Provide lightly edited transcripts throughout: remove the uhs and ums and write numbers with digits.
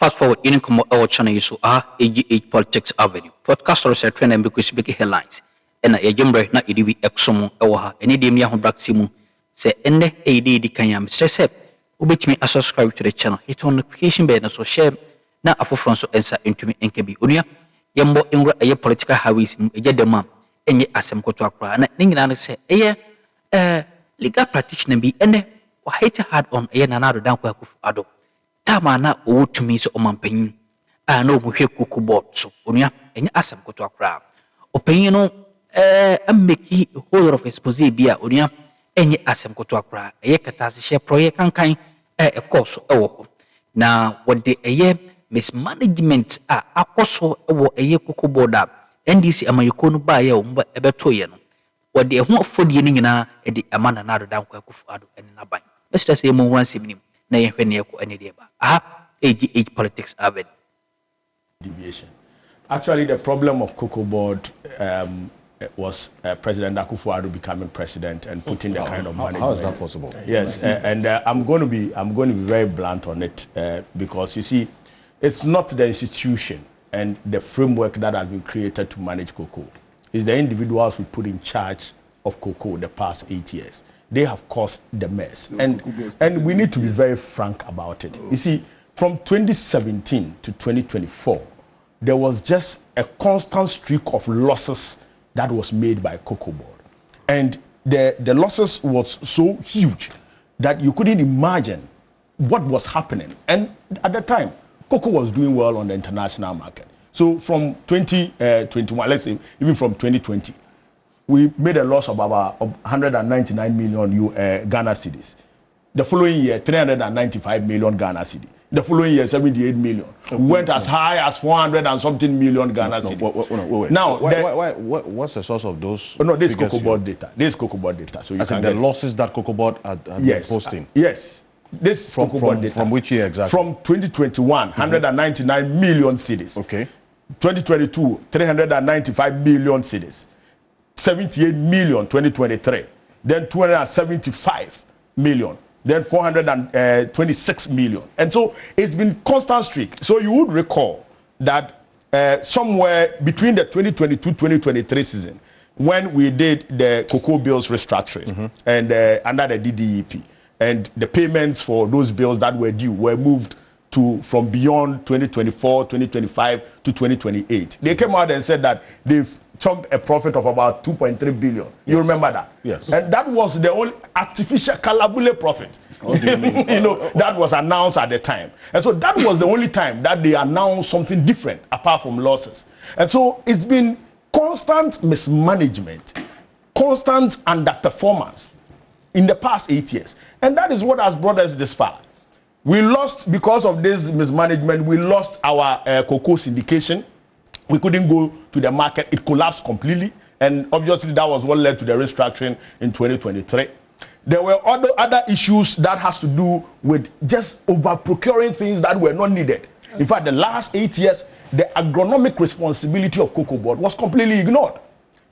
Fast forward, in our channel, so AGH Politics Avenue. Podcast or set trend and because big headlines. And a jumbre na idibi exomo ewaha. Any dim ya black simu. Say ende AD kanyam. Step. Ubit me a subscribe to the channel. Hit on notification bell so share na afo so answer into me NKB unia. Yambo ingwa aye political hawis eje demam. Enye asem koto akra. Na ningina say legal practitioner bi ende wa hate hard on aye nanado dan kwa Ǎlěrť-Addo. Tama na owutumi so omampanyin na omuhwe CocoBod so onua enye asem koto akra opanyin no ameki a whole lot of expose bia onua enye asem koto akra eye katase share project kankan course ewo ho na wode eye mismanagement akoso ewo eye CocoBod NDC amayiko no ba ye omba ebeto ye no wode ho afodie ni nyina ede amana na adodan kwa Ǎlěrť-Addo ene naban Mr. say mo wan seminim na yehwe ne ko ene deba AGH Politics Avenue. Deviation. Actually, the problem of CocoBod was President Akufo-Addo becoming president and putting the kind of management. How is that possible? Yes, and I'm going to be very blunt on it because you see, it's not the institution and the framework that has been created to manage Cocoa. It's the individuals we put in charge of Cocoa the past 8 years. They have caused the mess, and we need to be very frank about it. You see, from 2017 to 2024, there was just a constant streak of losses that was made by CocoBod, and the losses was so huge that you couldn't imagine what was happening. And at the time, Cocoa was doing well on the international market. So from 2021, let's say even from 2020. We made a loss of about 199 million Ghana cedis. The following year, 395 million Ghana cedi. The following year, 78 million. We went as high as 400 and something million Ghana cedi. Wait. Now, what's the source of those? No, this is CocoBod data. This is CocoBod data. So you can the losses that CocoBod had been posting. Yes. This is CocoBod data. From which year exactly? From 2021, 199 million cedis. Okay. 2022, 395 million cedis. 78 million 2023, then 275 million, then 426 million. And so it's been constant streak. So you would recall that somewhere between the 2022-2023 season, when we did the cocoa bills restructuring and under the DDEP, and the payments for those bills that were due were moved from beyond 2024, 2025 to 2028. They came out and said that they've chunked a profit of about 2.3 billion. Yes. You remember that? Yes. And that was the only artificial calabule profit. What do you mean? That was announced at the time. And so that was the only time that they announced something different apart from losses. And so it's been constant mismanagement, constant underperformance in the past 8 years. And that is what has brought us this far. We lost, because of this mismanagement, we lost our cocoa syndication. We couldn't go to the market. It collapsed completely. And obviously, that was what led to the restructuring in 2023. There were other issues that has to do with just over-procuring things that were not needed. In fact, the last 8 years, the agronomic responsibility of CocoBod was completely ignored.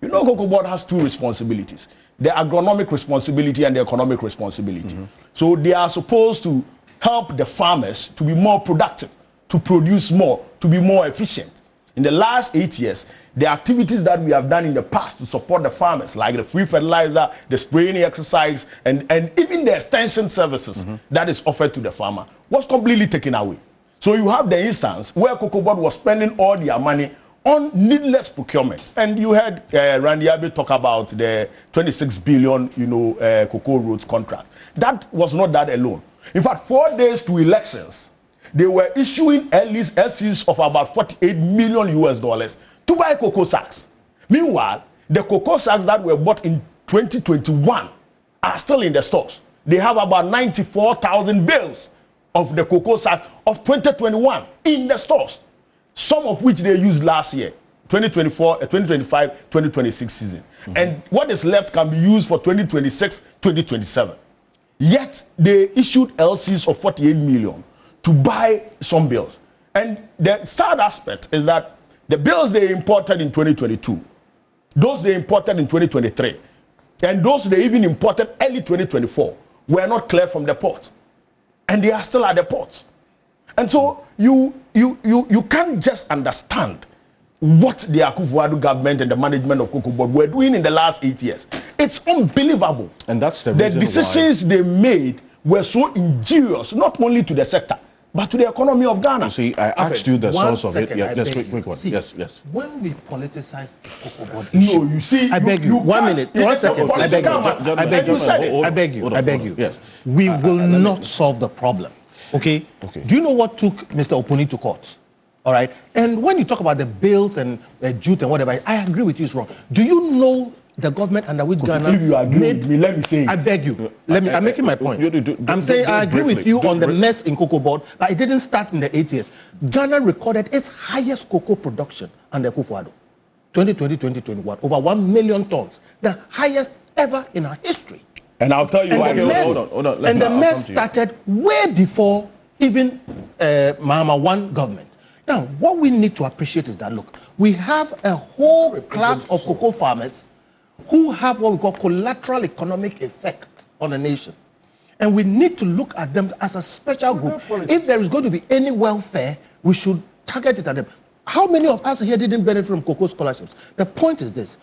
You know, CocoBod has two responsibilities: the agronomic responsibility and the economic responsibility. So they are supposed to help the farmers to be more productive, to produce more, to be more efficient. In the last 8 years, the activities that we have done in the past to support the farmers, like the free fertilizer, the spraying exercise, and even the extension services that is offered to the farmer, was completely taken away. So you have the instance where CocoBod was spending all their money on needless procurement. And you heard Rǎiď-Addo talk about the 26 billion, cocoa roads contract. That was not that alone. In fact, 4 days to elections, they were issuing LCs of about $48 million to buy cocoa sacks. Meanwhile, the cocoa sacks that were bought in 2021 are still in the stores. They have about 94,000 bales of the cocoa sacks of 2021 in the stores, some of which they used last year, 2024, 2025, 2026 season. And what is left can be used for 2026, 2027. Yet they issued LCs of 48 million to buy some bills. And the sad aspect is that the bills they imported in 2022, those they imported in 2023, and those they even imported early 2024 were not cleared from the port. And they are still at the port. And so you can't just understand what the Akufo-Addo government and the management of CocoBod were doing in the last 8 years. It's unbelievable. And that's the reason decisions they made were so injurious, not only to the sector, but to the economy of Ghana. You see, I asked you the source of it. Yeah, just quick one. See, yes, yes. When we politicize the CocoBod issue, no, you see, I beg you, 1 minute, 1 second. I beg you, I beg you. Yes. We will not solve the problem. Okay? Do you know what took Mr. Opuni to court? All right? And when you talk about the bills and jute and whatever, I agree with you, it's wrong. Do you know the government under which Ghana if you agree with me, let me say it. I beg you. I'm making my point. I'm saying I agree with you on the mess in CocoBod, but it didn't start in the 8 years. Ghana recorded its highest cocoa production under Akufo-Addo. 2020-2021, over 1 million tons. The highest ever in our history. And I'll tell you why. Hold on. And the mess started way before even Mahama 1 government. Now, what we need to appreciate is that, look, we have a whole class of cocoa farmers who have what we call collateral economic effect on a nation. And we need to look at them as a special group. If there is going to be any welfare, we should target it at them. How many of us here didn't benefit from cocoa scholarships? The point is this.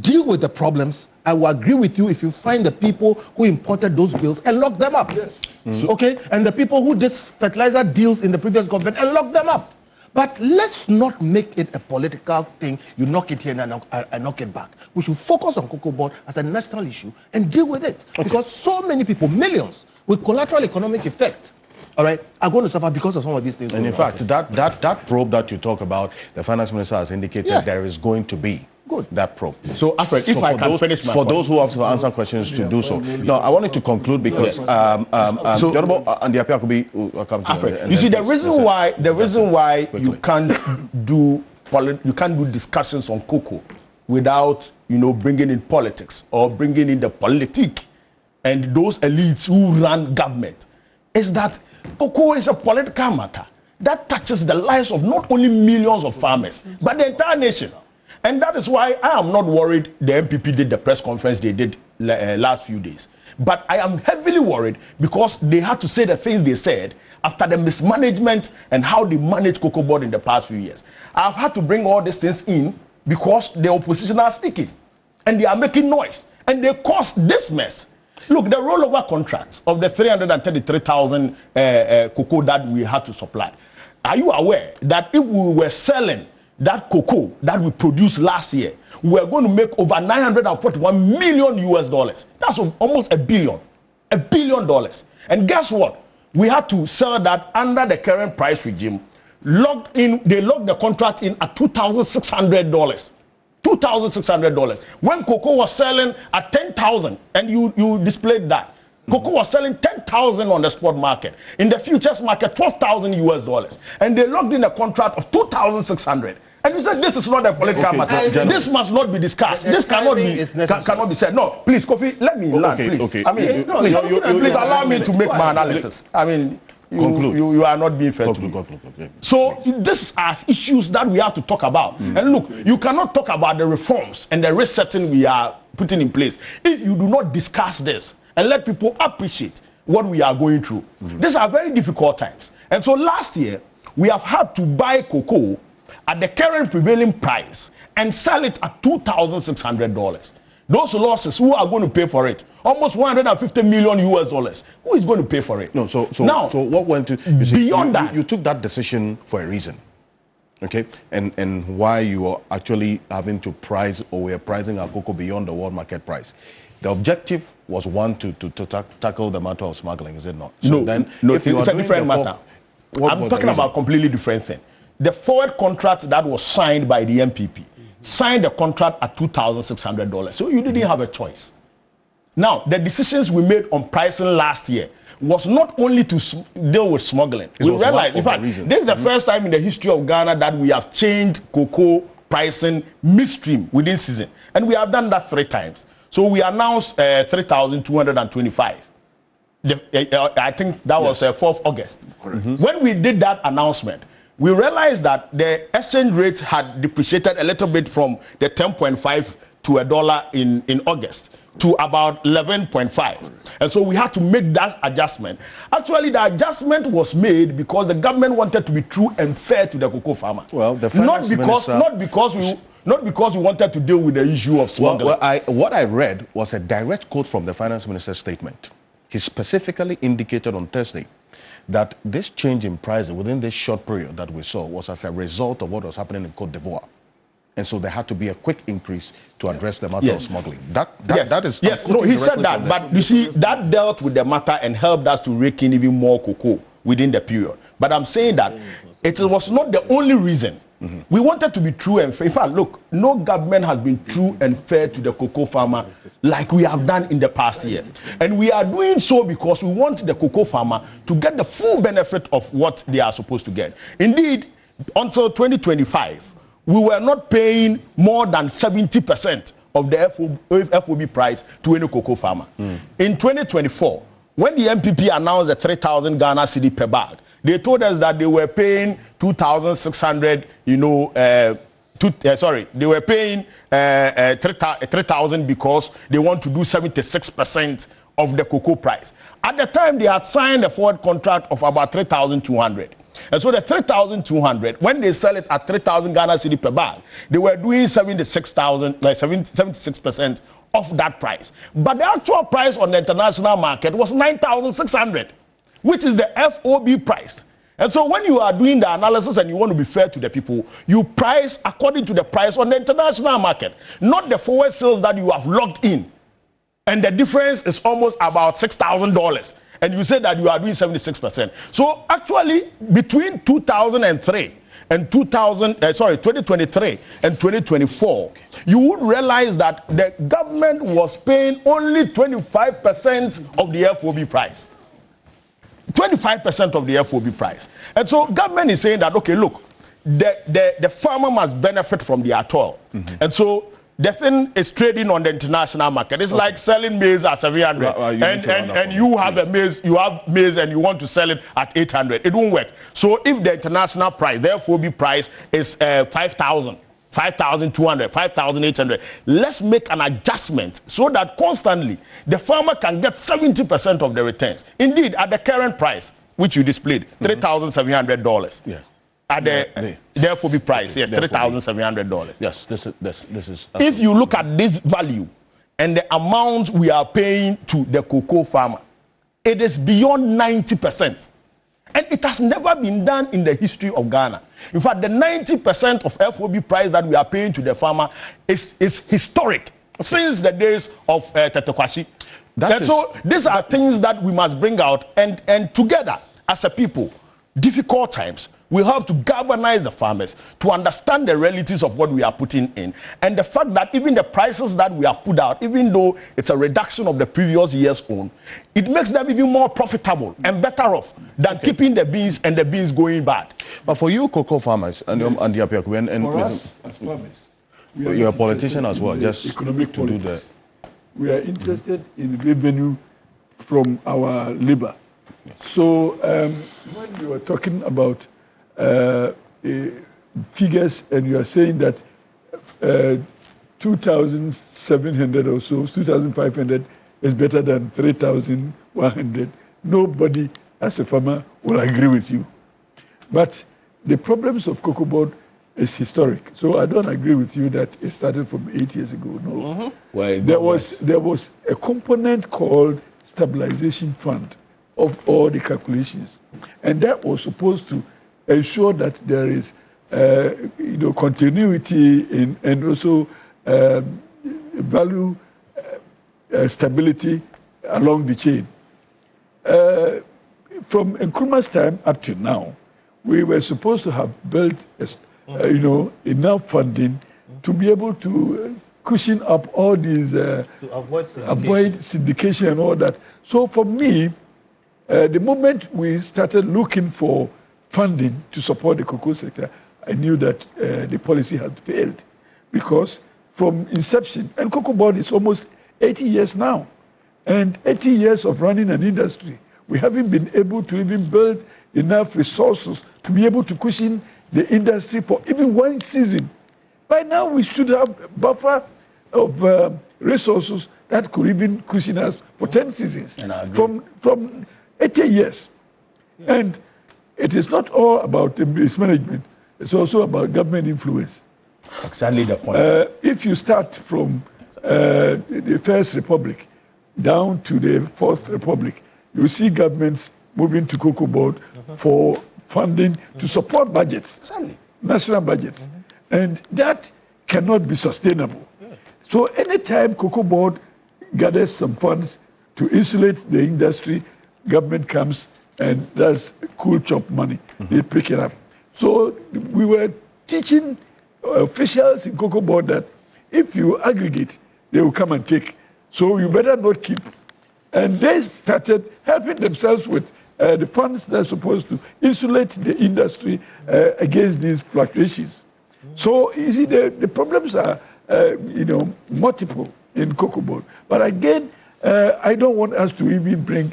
Deal with the problems. I will agree with you if you find the people who imported those bills and lock them up. Yes. Okay? And the people who did fertilizer deals in the previous government and lock them up. But let's not make it a political thing. You knock it here and I knock it back. We should focus on CocoBod as a national issue and deal with it. Okay. Because so many people, millions, with collateral economic effect, all right, are going to suffer because of some of these things. And in fact, that probe that you talk about, the finance minister has indicated there is going to be. Good. That probe. So, Alfred, if I can finish my point. those who have to answer questions to do so. No, I wanted to conclude because Alfred, you see, the reason why you can't do discussions on cocoa without bringing in politics or bringing in the politique and those elites who run government is that cocoa is a political matter that touches the lives of not only millions of farmers but the entire nation. And that is why I am not worried the MPP did the press conference they did last few days. But I am heavily worried because they had to say the things they said after the mismanagement and how they managed CocoBod in the past few years. I've had to bring all these things in because the opposition are speaking. And they are making noise. And they caused this mess. Look, the rollover contracts of the 333,000 cocoa that we had to supply. Are you aware that if we were selling that cocoa that we produced last year, we are going to make over $941 million US. That's almost $1 billion. $1 billion. And guess what? We had to sell that under the current price regime. They locked the contract in at $2,600. $2,600. When cocoa was selling at $10,000, and you displayed that. Cocoa was selling $10,000 on the spot market. In the futures market, $12,000 US. And they locked in a contract of $2,600. And you said this is not a political matter. This must not be discussed. This cannot be said. No, please, Kofi, let me learn, please. I mean, please allow me to make my analysis. I mean, you are not being fair to me. So these are issues that we have to talk about. And look, you cannot talk about the reforms and the resetting we are putting in place if you do not discuss this and let people appreciate what we are going through. These are very difficult times. And so last year, we have had to buy cocoa at the current prevailing price and sell it at $2,600. Those losses, who are going to pay for it? Almost $150 million US. Who is going to pay for it? No, so what went to beyond that? You took that decision for a reason, okay? And why you are actually having to price, or we are pricing our cocoa beyond the world market price. The objective was one to tackle the matter of smuggling, is it not? So no, it's a different matter. I'm talking about a completely different thing. The forward contract that was signed by the MPP signed the contract at $2,600. So you didn't have a choice. Now, the decisions we made on pricing last year was not only to deal with smuggling. We realized, in fact, this is the first time in the history of Ghana that we have changed cocoa pricing midstream within season. And we have done that 3 times. So we announced 3,225. I think that was 4th August. When we did that announcement, we realized that the exchange rate had depreciated a little bit from the 10.5 to $1 in August. to about 11.5. And so we had to make that adjustment. Actually, the adjustment was made because the government wanted to be true and fair to the cocoa farmer. Well, the finance minister... Not because we wanted to deal with the issue of smuggling. What I read was a direct quote from the finance minister's statement. He specifically indicated on Thursday that this change in pricing within this short period that we saw was as a result of what was happening in Côte d'Ivoire. And so there had to be a quick increase to address the matter of smuggling. That is... Yes, no, he said that, but you see, that dealt with the matter and helped us to rake in even more cocoa within the period. But I'm saying that it was not the only reason. We wanted to be true and fair. In fact, look, no government has been true and fair to the cocoa farmer like we have done in the past year. And we are doing so because we want the cocoa farmer to get the full benefit of what they are supposed to get. Indeed, until 2025, we were not paying more than 70% of the FOB price to any cocoa farmer. In 2024, when the MPP announced the 3,000 Ghana cedi per bag, they told us that they were paying 2,600, they were paying 3,000 because they want to do 76% of the cocoa price. At the time, they had signed a forward contract of about 3,200. And so the 3,200, when they sell it at 3,000 Ghana cedi per bag, they were doing 76% of that price. But the actual price on the international market was 9,600, which is the FOB price. And so when you are doing the analysis and you want to be fair to the people, you price according to the price on the international market, not the forward sales that you have locked in. And the difference is almost about $6,000. And you say that you are doing 76%. So actually, between 2003 and 2023 and 2024, you would realize that the government was paying only 25% of the FOB price. 25% of the FOB price. And so government is saying that, okay, look, the farmer must benefit from the atoll. And so the thing is trading on the international market. It's like selling maize at 700, and you have a maize, and you want to sell it at 800. It won't work. So if the international price, the FOB price is 5,000, 5,200, 5,800, let's make an adjustment so that constantly the farmer can get 70% of the returns. Indeed, at the current price, which you displayed, $3,700. Yeah. At the FOB price, yes, $3,700. Yes, this is. If you look at this value and the amount we are paying to the cocoa farmer, it is beyond 90%. And it has never been done in the history of Ghana. In fact, the 90% of FOB price that we are paying to the farmer is historic since the days of Tetekwashi. So these are things that we must bring out, and together as a people, difficult times, we have to galvanize the farmers to understand the realities of what we are putting in. And the fact that even the prices that we have put out, even though it's a reduction of the previous year's own, it makes them even more profitable and better off than keeping the beans and the beans going bad. But for you, cocoa farmers, and for us as farmers, you're a politician as well, just economic to do that. We are interested in revenue from our labor. So when we were talking about figures, and you are saying that 2,700 or so, 2,500 is better than 3,100. Nobody, as a farmer, will agree with you. But the problems of CocoBod is historic. So I don't agree with you that it started from 8 years ago. No. Well, there was a component called stabilization fund of all the calculations, and that was supposed to ensure that there is continuity and also value stability along the chain. From Nkrumah's time up to now, we were supposed to have built enough funding to be able to cushion up all these to avoid syndication and all that. So for me, the moment we started looking for funding to support the cocoa sector, I knew that the policy had failed, because from inception, and CocoBod is almost 80 years now, and 80 years of running an industry, we haven't been able to even build enough resources to be able to cushion the industry for even one season. By now, we should have buffer of resources that could even cushion us for 10 seasons from 80 years. Yeah. And it is not all about mismanagement. It's also about government influence. Exactly the point. If you start from the First Republic down to the Fourth Republic, you see governments moving to CocoBod for funding to support budgets, national budgets. And that cannot be sustainable. So anytime CocoBod gathers some funds to insulate the industry, government comes and does cool chop money. They pick it up. So we were teaching officials in CocoBod that if you aggregate, they will come and take. So you better not keep. And they started helping themselves with the funds that are supposed to insulate the industry against these fluctuations. So you see, the problems are multiple in CocoBod. But again, I don't want us to even bring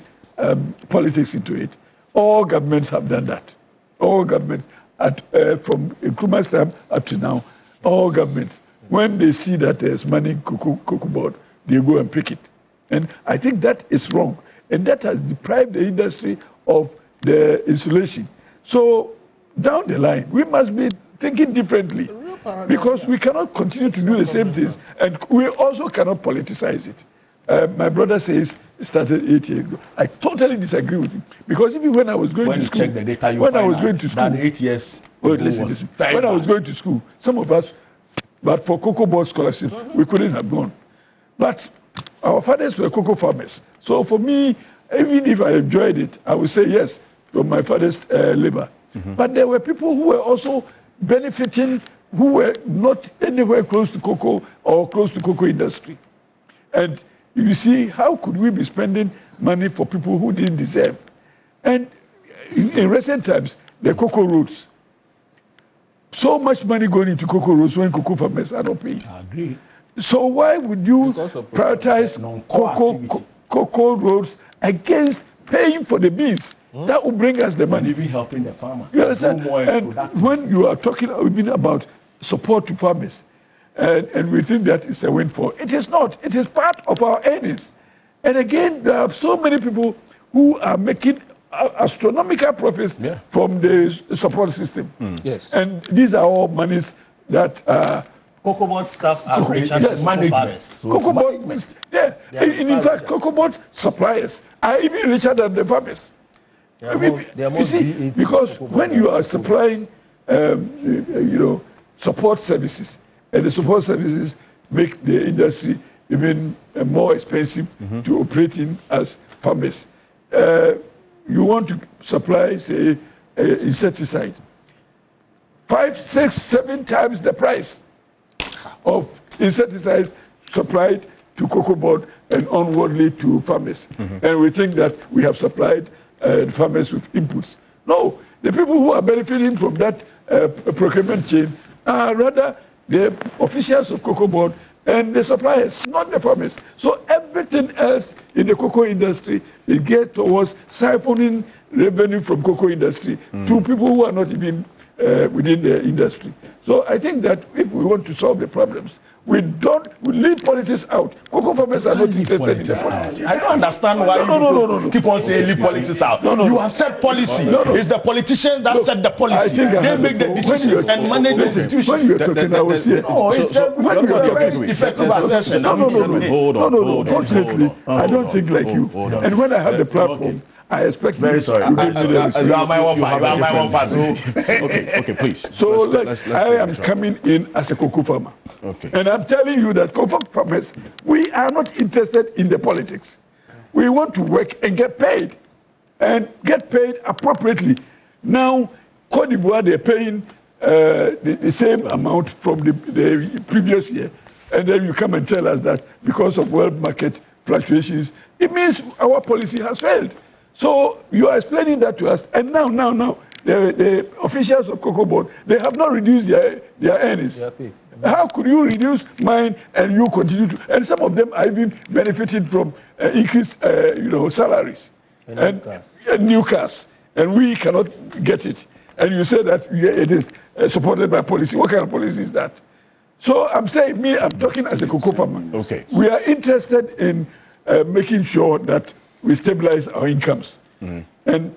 politics into it. All governments have done that. All governments, from Nkrumah's time up to now, all governments, when they see that there's money in CocoBod, they go and pick it. And I think that is wrong. And that has deprived the industry of the insulation. So down the line, we must be thinking differently, because we cannot continue to do the same things, and we also cannot politicize it. My brother says it started 8 years ago. I totally disagree with him, because even when I was going to school, when I was going to school, 8 years. Listen. When I was going to school, some of us, but for CocoBod scholarships, we couldn't have gone. But our fathers were cocoa farmers. So for me, even if I enjoyed it, I would say yes, from my father's labor. But there were people who were also benefiting, who were not anywhere close to cocoa or close to cocoa industry. And you see, how could we be spending money for people who didn't deserve? And in recent times, the cocoa roads, so much money going into cocoa roads when cocoa farmers are not paying. I agree. So why would you prioritize cocoa roads against paying for the beans? That will bring us the money. Even helping the farmer. You understand? And when you are talking even about support to farmers, and we think that is a windfall, it is not. It is part of our earnings. And again, there are so many people who are making astronomical profits from the support system. Yes. And these are all monies that CocoBod staff are richer than management. So CocoBod, in fact, CocoBod suppliers are even richer than the farmers. You see, because when you are supplying, support services, and the support services make the industry even more expensive to operate in as farmers. You want to supply, say, insecticide, 5, 6, 7 times the price of insecticides supplied to CocoBod and onwardly to farmers. And we think that we have supplied farmers with inputs. No, the people who are benefiting from that procurement chain are rather the officials of CocoBod and the suppliers, not the farmers. So everything else in the cocoa industry is geared towards siphoning revenue from cocoa industry to people who are not even within the industry. So I think that if we want to solve the problems, we leave politics out. Cocoa farmers are not interested in this. I don't understand why you keep on saying leave politics out. You have set policy. It's the politicians that set the policy. They make the decisions and manage the institutions. When you're talking, I was here. No, it's a very effective assertion. No. Fortunately, I don't think like you. And when I have the platform, I expect very sorry. You are my one. Okay, please. So I am coming in as a cocoa farmer. Okay. And I'm telling you that cocoa farmers, we are not interested in the politics. We want to work and get paid appropriately. Now, Cote d'Ivoire, they're paying the same amount from the previous year. And then you come and tell us that because of world market fluctuations, it means our policy has failed. So you are explaining that to us. And now, the officials of CocoBod, they have not reduced their earnings. How could you reduce mine and you continue to? And some of them are even benefiting from increased, salaries and new cars, and we cannot get it. And you say that it is supported by policy. What kind of policy is that? So I'm saying, I'm talking as a cocoa farmer. Okay. We are interested in making sure that we stabilize our incomes. And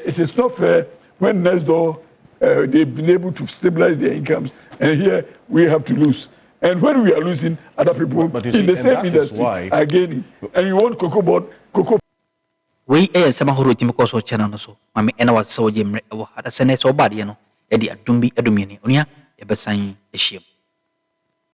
it is not fair when next door they've been able to stabilize their incomes, and here we have to lose. And when we are losing, other people in the same industry are gaining. And you want CocoBod, cocoa. We sama huru timi ko so channel no so mami ena wa so jemre e wo hada sene so badi no e di adumbi adumini onia e besan e hiem